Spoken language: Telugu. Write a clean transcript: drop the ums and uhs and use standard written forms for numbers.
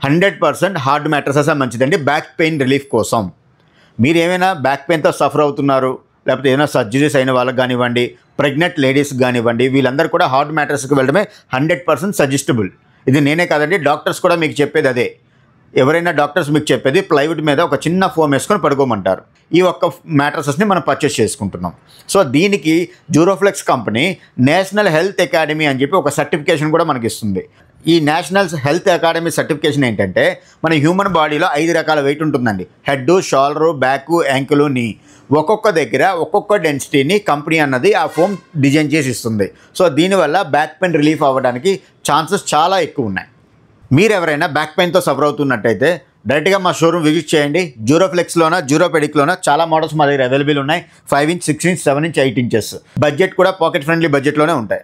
100% హార్డ్ మ్యాట్రసెస్ మంచిదండి బ్యాక్ పెయిన్ రిలీఫ్ కోసం. మీరు ఏమైనా బ్యాక్ పెయిన్తో సఫర్ అవుతున్నారు, లేకపోతే ఏదైనా సర్జరీస్ అయిన వాళ్ళకి కానివ్వండి, ప్రెగ్నెంట్ లేడీస్కి కానివ్వండి, వీళ్ళందరూ కూడా హార్డ్ మ్యాట్రస్కి వెళ్ళడమే 100% సజెస్టబుల్. ఇది నేనే కాదండి, డాక్టర్స్ కూడా మీకు చెప్పేది అదే. ఎవరైనా డాక్టర్స్ మీకు చెప్పేది ప్లైవుడ్ మీద ఒక చిన్న ఫోమ్ వేసుకొని పడుకోమంటారు. ఈ ఒక్క మ్యాట్రసెస్ని మనం పర్చేస్ చేసుకుంటున్నాం. సో దీనికి Duroflex company national health academy అని చెప్పి ఒక సర్టిఫికేషన్ కూడా మనకి ఇస్తుంది. ఈ నేషనల్ హెల్త్ అకాడమీ సర్టిఫికేషన్ ఏంటంటే, మన హ్యూమన్ బాడీలో 5 రకాల వెయిట్ ఉంటుందండి. హెడ్, షోల్డరు, బ్యాక్, యాంకిల్, నీ. ఒక్కొక్క దగ్గర ఒక్కొక్క డెన్సిటీని కంపెనీ అన్నది ఆ ఫోమ్ డిజైన్ చేసి ఇస్తుంది. సో దీనివల్ల బ్యాక్ పెయిన్ రిలీఫ్ అవ్వడానికి ఛాన్సెస్ చాలా ఎక్కువ ఉన్నాయి. మీరు ఎవరైనా బ్యాక్ పెయిన్తో సఫర్ అవుతున్నట్టయితే డైరెక్ట్గా మా షోరూమ్ విజిట్ చేయండి. డ్యూరోఫ్లెక్స్లోన, డ్యూరోపెడిక్లోన చాలా మోడల్స్ మా దగ్గర అవైలబుల్ ఉన్నాయి. 5 inch, 6 inch, 7 inch, 8 inches. Budget కూడా పాకెట్ ఫ్రెండ్లీ బడ్జెట్లోనే ఉంటాయి.